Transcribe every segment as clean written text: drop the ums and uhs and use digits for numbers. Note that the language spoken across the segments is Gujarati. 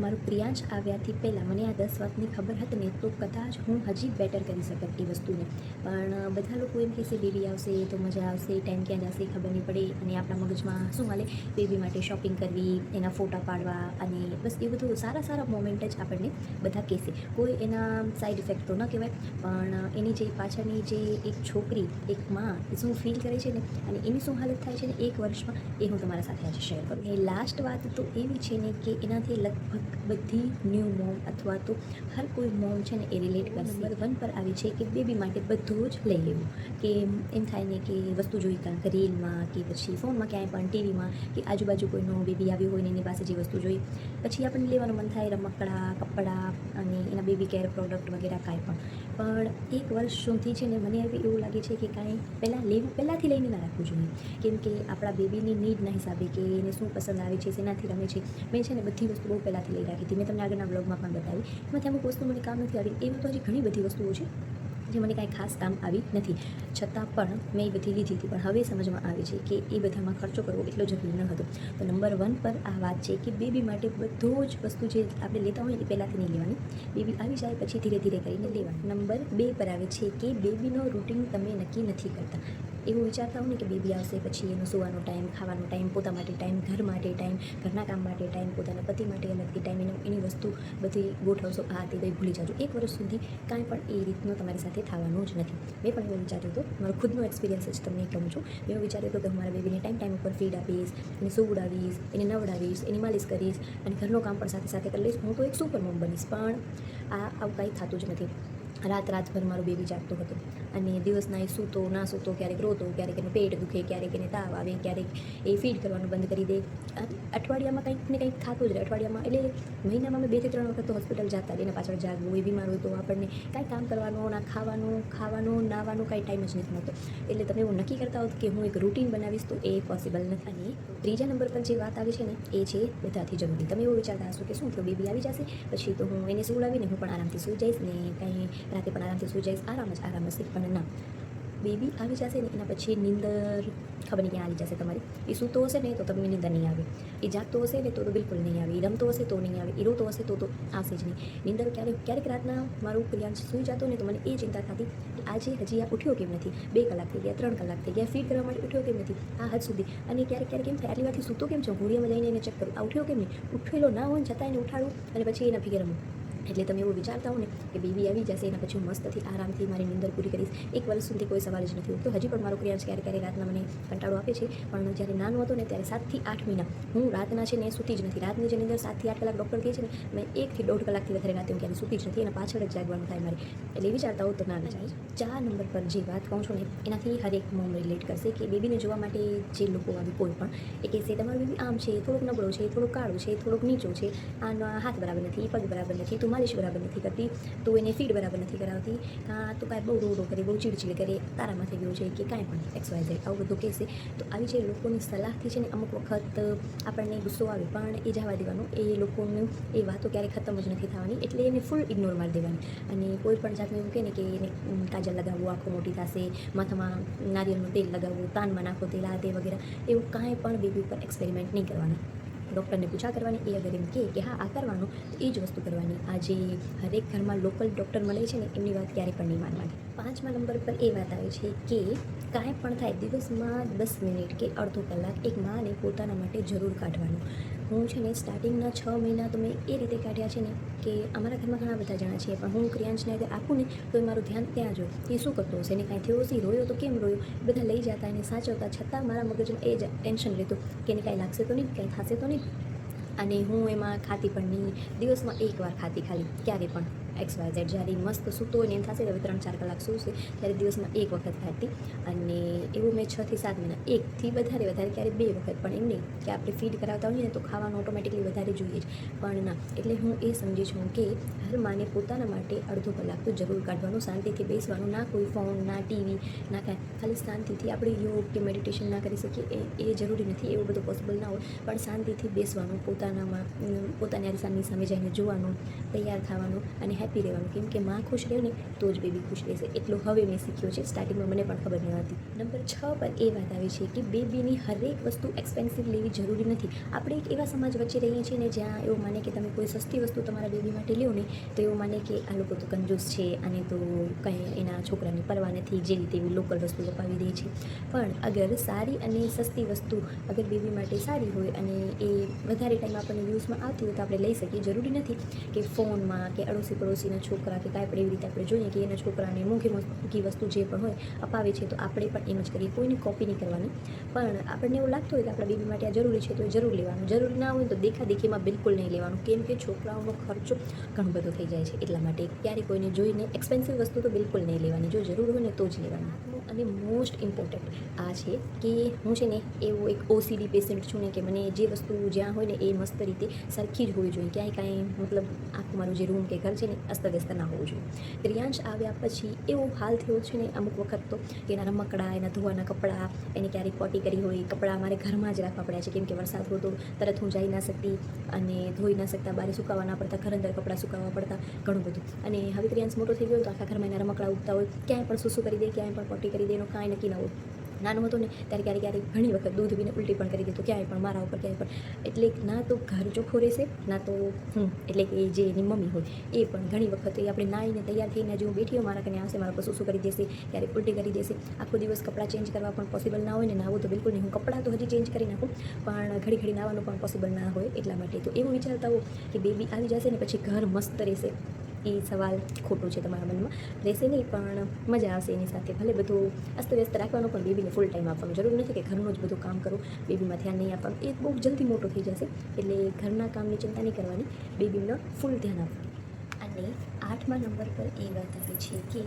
મારું પ્રિયાંશ આવ્યાથી પહેલાં મને આ 10 વાતની ખબર હતી ને તો કદાચ હું હજી બેટર કરી શકત એ વસ્તુને. પણ બધા લોકો એમ કહેશે બેબી આવશે તો મજા આવશે, ટાઈમ ક્યાં જશે ખબર નહીં પડે, અને આપણા મગજમાં શું હાલે, બેબી માટે શોપિંગ કરવી, એના ફોટા પાડવા, અને બસ એ બધું સારા સારા મોમેન્ટ જ આપણને બધા કહેશે. કોઈ એના સાઈડ ઇફેક્ટ તો ન કહેવાય, પણ એની જે પાછળની જે એક છોકરી, એક માં શું ફીલ કરે છે ને, અને એની શું હાલત થાય છે ને એક વર્ષમાં, એ હું તમારા સાથે આજે શેર કરું. એ લાસ્ટ વાત તો એવી છે ને કે એનાથી લગભગ બધી ન્યૂ મોમ અથવા તો હર કોઈ મોમ છે ને એ રિલેટ કરશે. નંબર 1 પર આવી છે કે બેબી માટે બધું જ લઈ લેવું. કે એમ થાય ને કે વસ્તુ જોઈ કાંઈક રીલમાં કે પછી ફોનમાં ક્યાંય પણ ટીવીમાં કે આજુબાજુ કોઈનો બેબી આવ્યું હોય ને એની પાસે જે વસ્તુ જોઈ, પછી આપણને લેવાનું મન થાય, રમકડા, કપડાં અને એના બેબી કેર પ્રોડક્ટ વગેરે કાંઈ પણ એક વર્ષ સુધી છે ને મને એવું લાગે છે કે કાંઈ પહેલાંથી લઈને ના રાખવું જોઈએ. કેમ કે આપણા બેબીની નીડના હિસાબે કે એને શું પસંદ આવે છે, શેનાથી રમે છે, મેં છે ને બધી વસ્તુ બહુ પહેલાંથી લઈ રાખી હતી. મેં તમને આગળના બ્લોગમાં પણ બતાવી. એમાંથી અમુક વસ્તુ મને કામ નથી આવી, એવી તો હજી ઘણી બધી વસ્તુઓ છે જે મને કાંઈ ખાસ કામ આવી નથી, છતાં પણ મેં એ બધી લીધી હતી. પણ હવે સમજમાં આવે છે કે એ બધામાં ખર્ચો કરવો એટલો જરૂરી ન હતો. તો નંબર 1 પર આ વાત છે કે બેબી માટે બધું જ વસ્તુ જે આપણે લેતા હોય એ પહેલાંથી નહીં લેવાની, બેબી આવી જાય પછી ધીરે ધીરે કરીને લેવાની. નંબર 2 પર આવે છે કે બેબીનો રૂટિન તમે નક્કી નથી કરતા. એવું વિચારતા હો ને કે બેબી આવશે પછી એનો સુવાનો ટાઈમ, ખાવાનો ટાઈમ, પોતા માટે ટાઈમ, ઘર માટે ટાઈમ, ઘરના કામ માટે ટાઈમ, પોતાના પતિ માટે અલગથી ટાઈમ, એની વસ્તુ બધી ગોઠવશો, આ તે કંઈ ભૂલી જાજો. એક વર્ષ સુધી કાંઈ પણ એ રીતનું તમારી સાથે થવાનું જ નથી. મેં પણ એવું વિચાર્યું હતું, મારો ખુદનો એક્સપિરિયન્સ જ તમને કહું છું. મેં એવું વિચાર્યું હતું કે હું મારા બેબીને ટાઈમ ઉપર ફીડ આપીશ, એને સુવડાવીશ, એને નવડાવીશ, એની માલિશ કરીશ, અને ઘરનું કામ પણ સાથે સાથે કરી લઈશ. હું તો એક સુપર મોમ બનીશ. પણ આવું કાંઈ થતું જ નથી. રાતભર મારો બેબી જાગતો હતો, અને દિવસના એ સૂતો ના સૂતો, ક્યારેક રોતો, ક્યારેક એનું પેટ દુખે, ક્યારેક એને તાવ આવે, ક્યારેક એ ફીડ કરવાનું બંધ કરી દે. અઠવાડિયામાં કંઈક ને કંઈક થતું જ રહે. અઠવાડિયામાં એટલે મહિનામાં અમે 2 થી 3 વખત તો હોસ્પિટલ જતા, એના પાછળ જાગવું, એ બીમાર હોય તો આપણને કાંઈ કામ કરવાનું, ના ખાવાનું, નાવાનું કાંઈ ટાઈમ જ નથી મળતો. એટલે તમે એવું નક્કી કરતા હો કે હું એક રૂટીન બનાવીશ તો એ પોસિબલ નથી. અને ત્રીજા નંબર પર જે વાત આવી છે ને એ છે બધાથી જરૂરી. તમે એવું વિચારતા હશો કે શું થયું, બેબી આવી જશે પછી તો હું એને સુવડાવીને હું પણ આરામથી સૂઈ જઈશ ને કંઈ રાતે પણ આરામથી સૂઈ જઈશ, આરામ જ છે. પણ ના, બેબી આવી જશે ને એના પછી નીંદર ખબર નહીં ક્યાં આવી જશે તમારી. એ સૂતો હશે ને તો તમને નીંદર નહીં આવે, એ જાગતો હશે ને તો બિલકુલ નહીં આવે, એ રમતો હશે તો નહીં આવે, એ રોતો હશે તો આવશે જ નહીં. નીંદર ક્યારેક રાતના મારું પ્રિયાંશ સૂઈ જતો ને તો મને એ ચિંતા થતી કે આજે હજી આ ઉઠ્યો કેમ નથી, 2 કલાક થઈ ગયા, 3 કલાક થઈ ગયા, ફીડ કરવા માટે ઉઠ્યો કેમ નથી આ હદ સુધી. અને ક્યારેક એમ થાય આટલી વારથી સૂતો કેમ છે, ઘોડિયામાં જઈને એને ચેક કરું, આ ઉઠ્યો કેમ નહીં, ઉઠેલો ના હોય છતાં એને ઉઠાડું અને પછી એના ભેગે રમું. એટલે તમે એવું વિચારતા હો ને કે બેબી આવી જશે એના પછી હું મસ્તથી આરામથી મારી નીંદર પૂરી કરીશ. એક વર્ષ સુધી કોઈ સવાલ જ નથી ઉઠતો. હજી પણ મારો પ્રિયાંશ ક્યારેક રાતના મને કંટાળો આપે છે, પણ જ્યારે નાનો હતો ને ત્યારે 7 થી 8 મહિના હું રાતના છે ને સૂતી જ નથી. રાતની જે નીંદર 7 થી 8 કલાક ડૉક્ટર કહે છે ને, મેં 1 થી 1.5 કલાકથી વધારે રાતે હું ક્યારે સૂતી જ નથી. એના પાછળ જ જાગવાનું થાય મારે. એટલે વિચારતા હો તો ના જાય. 4 નંબર પર જે વાત કહું છું ને એનાથી હરેક મોમ રિલેટ કરશે કે બેબીને જોવા માટે જે લોકો આવે કોઈ પણ એ કહેશે તમારો બેબી આમ છે, થોડોક નબળો છે, થોડોક કાળો છે, થોડોક નીચો છે, આનો હાથ બરાબર નથી, પગ બરાબર નથી, તું માલિશ બરાબર નથી કરતી, તું એને ફીડ બરાબર નથી કરાવતી, તું કાંઈ બહુ રોડો કરે, બહુ ચીડચીડ કરે, તારામાં થઈ ગયું છે કે કાંઈ પણ XYZ આવું બધું કહેશે. તો આવી જે લોકોની સલાહથી છે ને અમુક વખત આપણને ગુસ્સો આવે, પણ એ જવા દેવાનું. એ લોકોનું એ વાતો ક્યારેય ખતમ જ નથી થવાની, એટલે એને ફૂલ ઇગ્નોર મારી દેવાની. અને કોઈ પણ જાતનું એવું કહે ને કે એને કાજલ લગાવવું, આંખો મોટી થશે, માથામાં નારિયેળનું તેલ લગાવવું, કાનમાં નાખો તેલ, આ તે વગેરે, એવું કાંઈ પણ બેબી ઉપર એક્સપેરિમેન્ટ નહીં કરવાના. ડૉક્ટરને પૂછા કરવાની, એ અગર એમ કે હા આ કરવાનું તો એ જ વસ્તુ કરવાની. આ જે હરેક ઘરમાં લોકલ ડૉક્ટર મળે છે ને એમની વાત ક્યારેય પણ નહીં માનવાની. 5મા નંબર પર એ વાત આવે છે કે કાંઈ પણ થાય દિવસમાં 10 મિનિટ કે અડધો કલાક એક માને પોતાના માટે જરૂર કાઢવાનું. હું છે ને સ્ટાર્ટિંગના 6 મહિના તો મેં એ રીતે કાઢ્યા છે ને કે અમારા ઘરમાં ઘણા બધા જણા છે, પણ હું ક્રિયાંશને અગર આપું ને તો એ મારું ધ્યાન ત્યાં જ હોય. એ શું કરતો હશે, એને કાંઈ થયો હશે, રોયો તો કેમ રોયો, બધા લઈ જતા એને સાચવતા, છતાં મારા મગજમાં એ જ ટેન્શન રહેતું કે એને કાંઈ લાગશે તો નહીં, કાંઈ થશે તો નહીં. અને હું એમાં ખાતી પણ નહીં, દિવસમાં 1 વાર ખાતી, ખાલી ક્યારે પણ XYZ. જ્યારે મસ્ત સૂતો હોય ને એમ થશે હવે 3-4 કલાક સૂશે ત્યારે દિવસમાં 1 વખત ખાતી. અને એવું મેં 6 થી 7 મહિના, 1થી વધારે ક્યારેક 2 વખત, પણ એમ નહીં કે આપણે ફીડ કરાવતા હોઈએ ને તો ખાવાનું ઓટોમેટિકલી વધારે જોઈએ જ, પણ ના. એટલે હું એ સમજી છું કે હર માને પોતાના માટે અડધો કલાક તો જરૂર કાઢવાનું, શાંતિથી બેસવાનું, ના કોઈ ફોન, ના ટીવી, ના કાંઈ, ખાલી શાંતિથી. આપણે યોગ કે મેડિટેશન ના કરી શકીએ એ જરૂરી નથી, એવું બધું પોસિબલ ના હોય, પણ શાંતિથી બેસવાનું, પોતાની અરીસાની સામે જઈને જોવાનું, તૈયાર થવાનું, અને હેપી રહેવાનું, કેમ કે માં ખુશ રહે ને તો જ બેબી ખુશ રહેશે. એટલું હવે મેં શીખ્યું છે. સ્ટાર્ટિંગમાં મને પણ ખબર ન હતી. નંબર 6 પર એ વાત આવે છે કે બેબીની હરેક વસ્તુ એક્સપેન્સિવ લેવી જરૂરી નથી. આપણે એક એવા સમાજ વચ્ચે રહીએ છીએ ને જ્યાં એવું માને કે તમે કોઈ સસ્તી વસ્તુ તમારા બેબી માટે લ્યો ને તો એવું માને કે આ લોકો તો કંજૂસ છે, અને તો કંઈ એના છોકરાની પરવા નથી, જે રીતે એવી લોકલ વસ્તુ અપાવી દે છે. પણ અગર સારી અને સસ્તી વસ્તુ અગર બેબી માટે સારી હોય અને એ વધારે ટાઈમ આપણને યુઝમાં આવતી હોય તો આપણે લઈ શકીએ. જરૂરી નથી કે ફોનમાં કે અડોશી પડોશીના છોકરા કે કાંઈ પણ એવી રીતે આપણે જોઈએ કે એના છોકરાને મોંઘી વસ્તુ જે પણ હોય અપાવે છે તો આપણે પણ એમ જ કરીએ. કોઈની કોપી નહીં કરવાની. પણ આપણને એવું લાગતું હોય કે આપણા બેબી માટે આ જરૂરી છે તો એ જરૂર લેવાનું. જરૂરી ના હોય તો દેખાદેખીમાં બિલકુલ નહીં લેવાનું, કેમ કે છોકરાઓનો ખર્ચો ઘણો બધો થઈ જાય છે. એટલા માટે ક્યારે કોઈને જોઈને એક્સપેન્સિવ વસ્તુ તો બિલકુલ નહીં લેવાની. જો જરૂર હોય ને તો જ લેવાની. અને મોસ્ટ ઇમ્પોર્ટન્ટ આ છે કે હું છે ને એવો એક OCD પેશન્ટ છું ને કે મને જે વસ્તુ જ્યાં હોય ને એ મસ્ત રીતે સરખી જ હોવી જોઈએ. ક્યાંય કાંઈ મતલબ આખું મારું જે રૂમ કે ઘર છે ને અસ્તવ્યસ્ત ના હોવું જોઈએ. પ્રિયાંશ આવ્યા પછી એવો હાલ થયો છે ને અમુક વખત તો કે એના રમકડા, એના ધોવાના કપડાં, એને ક્યારેક પોટી કરી હોય, કપડાં મારે ઘરમાં જ રાખવા પડ્યા છે, કેમ કે વરસાદ હતો તરત હું જઈ ના શકતી અને ધોઈ ના શકતા, બહાર સુકાવવા ના પડતા, ઘર અંદર કપડાં સુકાવવા પડતા, ઘણું બધું. અને હવે પ્રિયાંશ મોટો થઈ ગયો તો આખા ઘરમાં એના રમકડા ઉગતા હોય, ક્યાંય પણ સૂસું કરી દે, ક્યાંય પણ પોટી કરી દે, એનો કાંઈ નક્કી ન હોય. નાનો હતો ને ત્યારે ક્યારેક ઘણી વખત દૂધ પીને ઉલટી પણ કરી દેતો, ક્યાંય પણ મારા ઉપર ક્યાંય પણ. એટલે ના તો ઘર ચોખ્ખું રહેશે, ના તો એટલે કે જે એની મમ્મી હોય એ પણ ઘણી વખત એ આપણે નાહીને તૈયાર થઈને જે હું બેઠી હોય મારા કને આવશે, મારા પર સૂસું કરી દેશે, ક્યારેક ઉલટી કરી દેશે. આખો દિવસ કપડાં ચેન્જ કરવા પણ પોસિબલ ના હોય ને, નાવું તો બિલકુલ નહીં. હું કપડાં તો હજી ચેન્જ કરી નાખું પણ ઘડી નાવાનું પણ પોસિબલ ના હોય. એટલા માટે તો એવું વિચારતા હો કે બેબી આવી જશે ને પછી ઘર મસ્ત રહેશે, એ સવાલ ખોટો છે તમારા મનમાં. રહેશે નહીં પણ મજા આવશે એની સાથે. ભલે બધું અસ્તવ્યસ્ત રાખવાનું પણ બેબીને ફૂલ ટાઈમ આપવાનું. જરૂર નથી કે ઘરનું જ બધું કામ કરું, બેબીમાં ધ્યાન નહીં આપવાનું. એ બહુ જલ્દી મોટો થઈ જશે એટલે ઘરના કામની ચિંતા નહીં કરવાની, બેબીમાં ફૂલ ધ્યાન આપવાનું. અને 8મા નંબર પર એ વાત આવે છે કે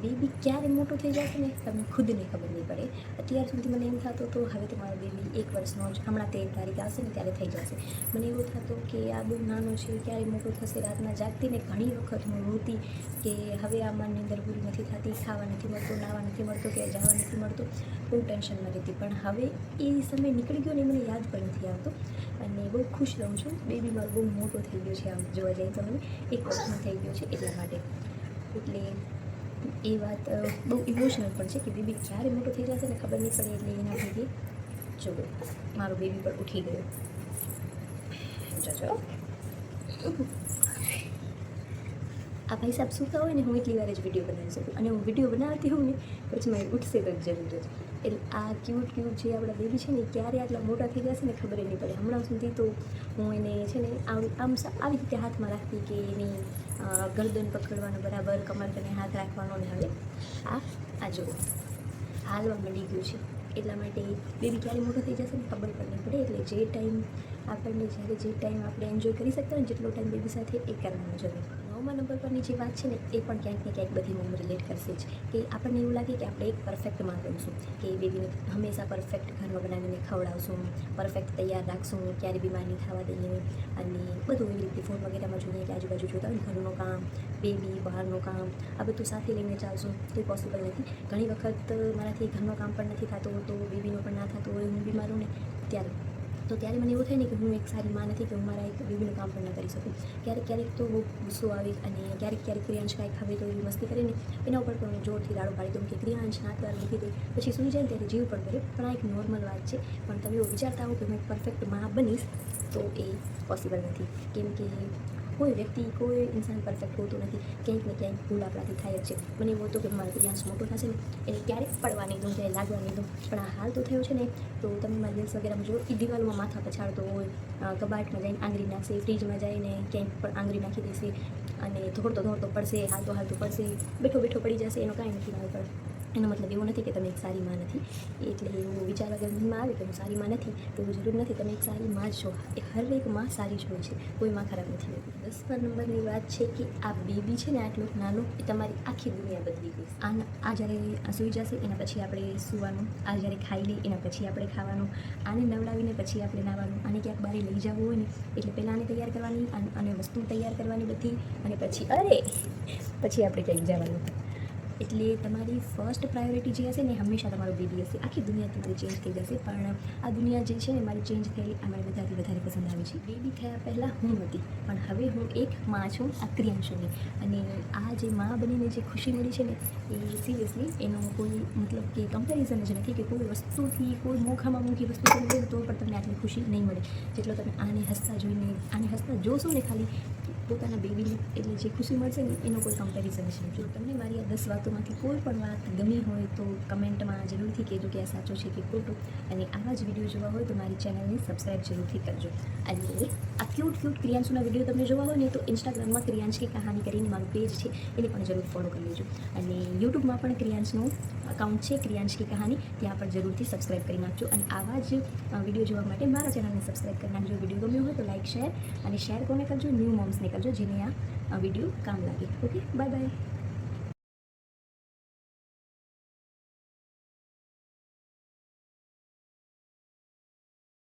બેબી ક્યારે મોટો થઈ જશે ને તમને ખુદને ખબર નહીં પડે. અત્યાર સુધી મને એમ થતું હતું હવે તો મારો બેબી 1 વર્ષનો જ, હમણાં 13 તારીખ આવશે ને ત્યારે થઈ જશે. મને એવું થતું કે આ બહુ નાનો છે, ક્યારે મોટો થશે. રાતના જાગતી ને ઘણી વખત હું રોતી કે હવે આ માની અંદર પૂરી નથી થતી, ખાવા નથી મળતું, નાવા નથી મળતું, કે જવા નથી મળતું, બહુ ટેન્શનમાં રહેતી. પણ હવે એ સમય નીકળી ગયો ને મને યાદ પણ નથી આવતો અને બહુ ખુશ રહું છું. બેબી મારો બહુ મોટો થઈ ગયો છે, આમ જોવા જઈએ તો હવે 1 વર્ષનો થઈ ગયો છે એટલા માટે. એટલે એ વાત બહુ ઇમોશનલ પણ છે કે બેબી ક્યારે મોટો થઈ જશે ને ખબર નહીં પડે. એટલે એના ભેગી જો મારો બેબી પણ ઉઠી ગયો. જજો આ ભાઈ સાહેબ સૂતા હોય ને હું એટલી વાર જ વિડીયો બનાવી શકું, અને હું વિડીયો બનાવતી હોઉં ને પછી મારે ઉઠશે તો જરૂર જ. એટલે આ ક્યુટ જે આપણા બેબી છે ને ક્યારે આટલા મોટા થઈ જશે ને ખબર નહીં પડે. હમણાં સુધી તો હું એને છે ને આમ આવી રીતે હાથમાં રાખતી કે એની ગરદન પકડવાનો બરાબર, કમર કરીને હાથ રાખવાનો. ને હવે આ જો હાલવા મળી ગયું છે. એટલા માટે બેબી ક્યારે મોટો થઈ જશે ને ખબર પણ નહીં પડે. એટલે જે ટાઈમ આપણને જ્યારે જે ટાઈમ આપણે એન્જોય કરી શકતા હોય જેટલો ટાઈમ બેબી સાથે એ કરવાનો જરૂર. 9મા નંબર પરની જે વાત છે ને એ પણ ક્યાંક ને ક્યાંક બધી મમ્મી રિલેટ કરશે જ કે આપણને એવું લાગે કે આપણે એક પરફેક્ટ માં બનશું, કે બેબીને હંમેશા પરફેક્ટ ઘરમાં બનાવીને ખવડાવશું, પરફેક્ટ તૈયાર રાખશું, ક્યારે બીમાર નહીં થવા દઈએ. અને બધું એવી રીતે ફોન વગેરેમાં જોઈએ કે આજુબાજુ જોતા હોય ઘરનું કામ, બેબી, બહારનું કામ, આ બધું સાથે લઈને ચાલશું તો એ પોસિબલ નથી. ઘણી વખત મારાથી ઘરનું કામ પણ નથી થતું તો બેબીનું પણ ના થતું હોય, હું બીમાર હોઉં ને ત્યારે મને એવું થાય ને કે હું એક સારી માં નથી કે હું મારા એક બેબીનું કામ પણ ન કરી શકું. ક્યારેક તો બહુ ગુસ્સો આવે અને ક્યારેક પ્રિયાંશ કાંઈક ખાવે તો એવી મસ્તી કરીને એના ઉપર પણ હું જોરથી રાડો પાડી દઉં કે પ્રિયાંશ નાક વાર મૂકી દે, પછી સૂઈ જાય ને ત્યારે જીવ પણ કરે. પણ આ એક નોર્મલ વાત છે. પણ તમે એવું વિચારતા હો કે હું એક પરફેક્ટ માં બનીશ તો એ પોસિબલ નથી, કેમ કે કોઈ વ્યક્તિ, કોઈ ઇન્સાન પરફેક્ટ હોતું નથી. ક્યાંક ને ક્યાંક ભૂલ આપણાથી થાય જ છે. મને એવું હતું કે મારો પ્રિયાંશ મોટો થશે ને એટલે ક્યારેક પડવા નહીં દઉં, ક્યાંય લાગવા નહીં દઉં. પણ આ હાલ તો થયો છે ને તો તમે મારા રીલ્સ વગેરેમાં જો એ દિવાલોમાં માથા પછાડતો હોય, કબાટમાં જઈને આંગળી નાખશે, ફ્રીજમાં જઈને ક્યાંય પણ આંગળી નાખી દેશે અને દોડતો પડશે, હાલતો પડશે, બેઠો પડી જશે. એનો કાંઈ નથી ના પડે. એનો મતલબ એવો નથી કે તમે એક સારી માં નથી. એટલે એવું વિચાર અગર મનમાં આવે કે હું સારી માં નથી તો એવું જરૂર નથી. તમે એક સારી માં જ છો. એ હરેક માં સારી જ હોય છે, કોઈ માં ખરાબ નથી હોતી. 10મા નંબરની વાત છે કે આ બેબી છે ને આટલું નાનું એ તમારી આખી દુનિયા બદલી ગઈ. આ જ્યારે સૂઈ જશે એના પછી આપણે સૂવાનું, આ જ્યારે ખાઈ લે એના પછી આપણે ખાવાનું, આને નવડાવીને પછી આપણે નાહવાનું, આને ક્યાંક બહાર લઈ જવું હોય ને એટલે પહેલાં આને તૈયાર કરવાની અને વસ્તુ તૈયાર કરવાની બધી, અને પછી આપણે ક્યાંક જવાનું. એટલે તમારી ફર્સ્ટ પ્રાયોરિટી જે હશે ને એ હંમેશા તમારો બેબી હશે. આખી દુનિયા તમારી ચેન્જ થઈ જશે, પણ આ દુનિયા જે છે ને મારી ચેન્જ થયેલી આ મને બધાથી વધારે પસંદ આવે છે. બેબી થયા પહેલાં હું હતી, પણ હવે હું એક માં છું, આ ક્રિયાંશુની. અને આ જે માં બનીને જે ખુશી મળી છે ને એ સિરિયસલી એનો કોઈ મતલબ કે કમ્પેરિઝન જ નથી, કે કોઈ વસ્તુથી કોઈ મોંઘામાં મોંઘી વસ્તુ તમે લો તો પણ તમને આટલી ખુશી નહીં મળે જેટલો તમે આને હસતા જોઈને, આને હસતા જોશો ને ખાલી પોતાના બેબીને, એટલે જે ખુશી મળશે ને એનો કોઈ કમ્પેરિઝન જ નહીં. જો તમને મારી આ 10 વાતોમાંથી કોઈ પણ વાત ગમી હોય તો કમેન્ટમાં જરૂરથી કહેજો કે આ સાચું છે કે ખોટું. અને આવા જ વિડીયો જોવા હોય તો મારી ચેનલને સબસ્ક્રાઈબ જરૂરથી કરજો. અને આ ક્યુટ ક્રિયાંશુના વિડીયો તમને જોવા હોય ને તો ઇન્સ્ટાગ્રામમાં ક્રિયાંશ કી કહાની કરીને મારું પેજ છે, એને પણ જરૂર ફોલો કરી લેજો. અને યુટ્યુબમાં પણ ક્રિયાંશનું અકાઉન્ટ છે, ક્રિયાંશ કી કહાની, ત્યાં પણ જરૂરથી સબસ્ક્રાઈબ કરી નાખજો. અને આવા જ વિડીયો જોવા માટે મારા ચેનલને સબસ્ક્રાઈબ કરી નાખજો. વિડીયો ગમ્યો હોય તો લાઈક શેર, અને શેર કોને કરજો? ન્યૂ મોમ્સને કરજો, જેને આ વિડીયો કામ લાગે. Okay, bye bye.